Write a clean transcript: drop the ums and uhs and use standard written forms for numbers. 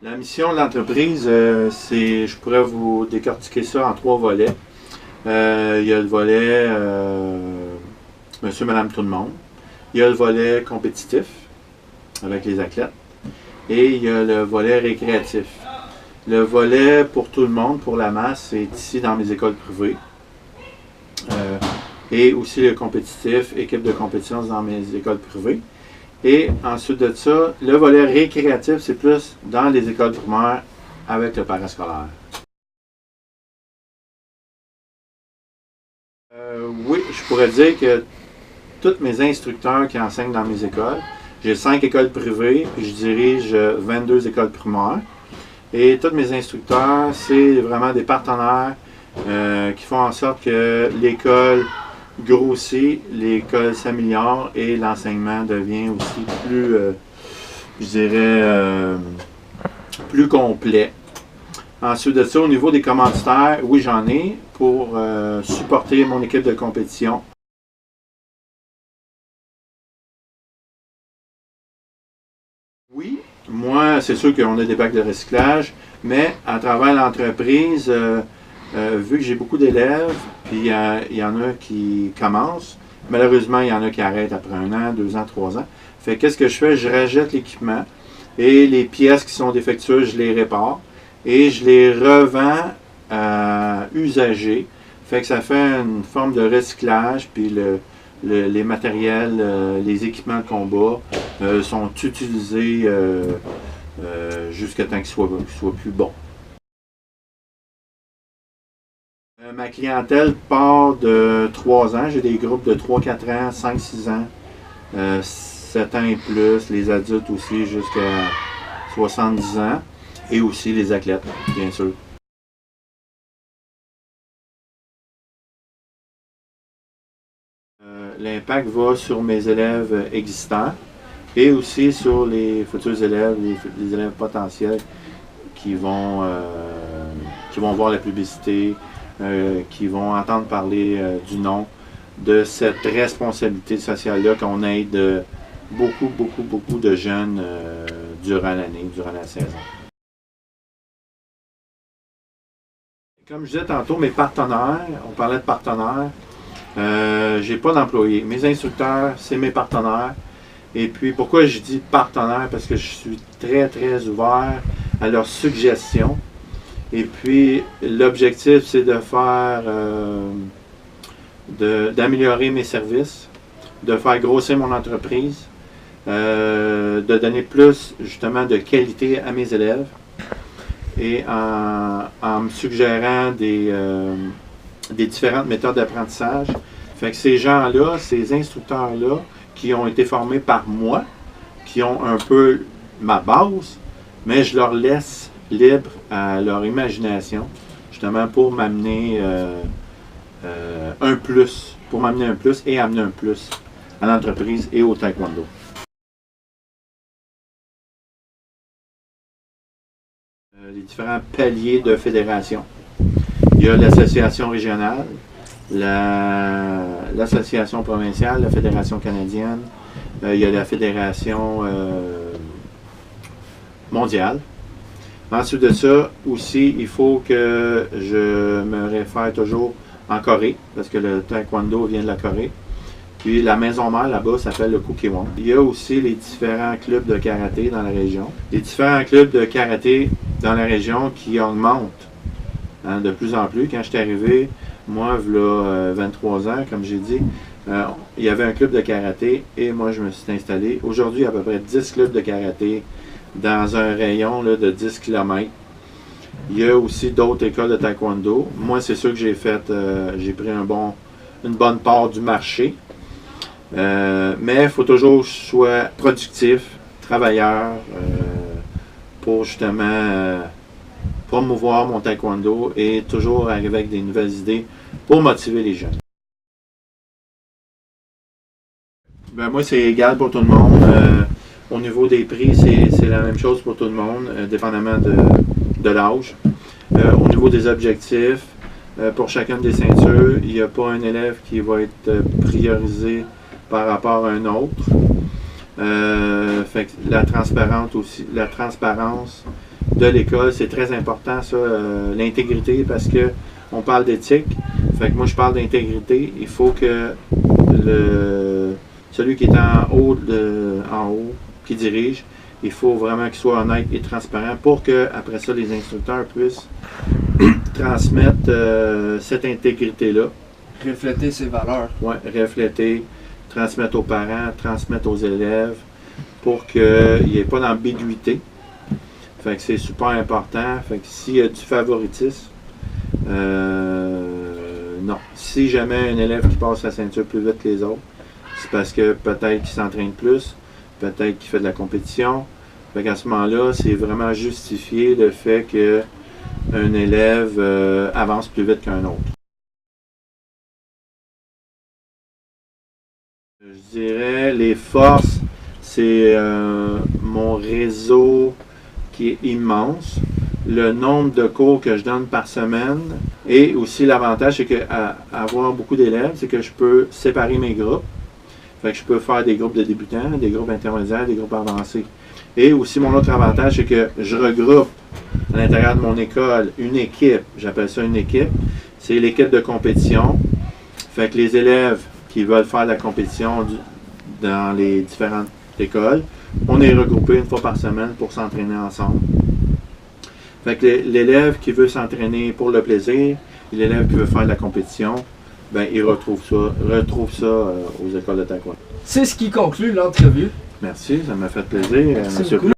La mission de l'entreprise, je pourrais vous décortiquer ça en 3 volets. Il y a le volet Monsieur, Madame, tout le monde. Il y a le volet compétitif avec les athlètes. Et il y a le volet récréatif. Le volet pour tout le monde, pour la masse, c'est ici dans mes écoles privées. Et aussi le compétitif, équipe de compétition dans mes écoles privées. Et ensuite de ça, le volet récréatif, c'est plus dans les écoles primaires avec le parascolaire. Oui, je pourrais dire que tous mes instructeurs qui enseignent dans mes écoles, j'ai 5 écoles privées, puis je dirige 22 écoles primaires. Et tous mes instructeurs, c'est vraiment des partenaires qui font en sorte que l'école grossit, l'école s'améliore et l'enseignement devient aussi plus, je dirais, plus complet. Ensuite de ça, au niveau des commanditaires, oui, j'en ai pour supporter mon équipe de compétition. Oui, moi, c'est sûr qu'on a des bacs de recyclage, mais à travers l'entreprise, vu que j'ai beaucoup d'élèves, puis il y en a qui commencent, malheureusement, il y en a qui arrêtent après 1 an, 2 ans, 3 ans. Fait qu'est-ce que je fais? Je rejette l'équipement et les pièces qui sont défectueuses, je les répare et je les revends usagés. Fait que ça fait une forme de recyclage, puis les matériels, les équipements de combat sont utilisés jusqu'à temps qu'ils soient plus bons. Ma clientèle part de 3 ans. J'ai des groupes de 3, 4 ans, 5, 6 ans, 7 ans et plus, les adultes aussi jusqu'à 70 ans, et aussi les athlètes, bien sûr. L'impact va sur mes élèves existants et aussi sur les futurs élèves, les élèves potentiels qui vont voir la publicité, qui vont entendre parler du nom de cette responsabilité sociale-là qu'on aide beaucoup de jeunes durant l'année, durant la saison. Comme je disais tantôt, mes partenaires, on parlait de partenaires, j'ai pas d'employés. Mes instructeurs, c'est mes partenaires. Et puis, pourquoi je dis partenaires? Parce que je suis très ouvert à leurs suggestions. Et puis, l'objectif, c'est de faire, d'améliorer mes services, de faire grossir mon entreprise, de donner plus, justement, de qualité à mes élèves. Et en me suggérant des différentes méthodes d'apprentissage. Fait que ces gens-là, ces instructeurs-là, qui ont été formés par moi, qui ont un peu ma base, mais je leur laisse libre à leur imagination, justement pour m'amener un plus, et amener un plus à l'entreprise et au taekwondo. Les différents paliers de fédération. Il y a l'association régionale, l'association provinciale, la fédération canadienne, il y a la fédération mondiale. Ensuite de ça, aussi, il faut que je me réfère toujours en Corée, parce que le taekwondo vient de la Corée. Puis la maison mère là-bas s'appelle le Kukiwon. Il y a aussi les différents clubs de karaté dans la région. Les différents clubs de karaté dans la région qui augmentent de plus en plus. Quand je suis arrivé, moi, il y a 23 ans, comme j'ai dit, il y avait un club de karaté et moi, je me suis installé. Aujourd'hui, il y a à peu près 10 clubs de karaté dans un rayon là, de 10 km. Il y a aussi d'autres écoles de taekwondo. Moi, c'est sûr que j'ai pris une bonne part du marché. Mais il faut toujours que je sois productif, travailleur, pour justement promouvoir mon taekwondo et toujours arriver avec des nouvelles idées pour motiver les jeunes. Ben moi, c'est égal pour tout le monde. Au niveau des prix, c'est la même chose pour tout le monde, dépendamment de l'âge. Au niveau des objectifs, pour chacune des ceintures, il n'y a pas un élève qui va être priorisé par rapport à un autre. Fait que la transparence de l'école. C'est très important, ça, l'intégrité, parce que on parle d'éthique. Fait que moi, je parle d'intégrité. Il faut que celui qui est en haut, qui dirige, il faut vraiment qu'il soit honnête et transparent pour que, après ça, les instructeurs puissent transmettre cette intégrité-là. Refléter ses valeurs. Oui, refléter, transmettre aux parents, transmettre aux élèves pour qu'il n'y ait pas d'ambiguïté. Fait que c'est super important. Fait que s'il y a du favoritisme, non. Si jamais un élève qui passe la ceinture plus vite que les autres, c'est parce que peut-être qu'il s'entraîne plus, peut-être qu'il fait de la compétition. Fait qu'à ce moment-là, c'est vraiment justifié le fait qu'un élève avance plus vite qu'un autre. Je dirais les forces, c'est mon réseau qui est immense, le nombre de cours que je donne par semaine et aussi l'avantage, c'est qu'avoir beaucoup d'élèves, c'est que je peux séparer mes groupes. Fait que je peux faire des groupes de débutants, des groupes intermédiaires, des groupes avancés. Et aussi, mon autre avantage, c'est que je regroupe à l'intérieur de mon école une équipe. J'appelle ça une équipe. C'est l'équipe de compétition. Fait que les élèves qui veulent faire de la compétition dans les différentes écoles, on est regroupés une fois par semaine pour s'entraîner ensemble. Fait que l'élève qui veut s'entraîner pour le plaisir et l'élève qui veut faire de la compétition, ben, il retrouve ça aux écoles de taekwondo. C'est ce qui conclut l'entrevue. Merci, ça m'a fait plaisir, Merci M. beaucoup.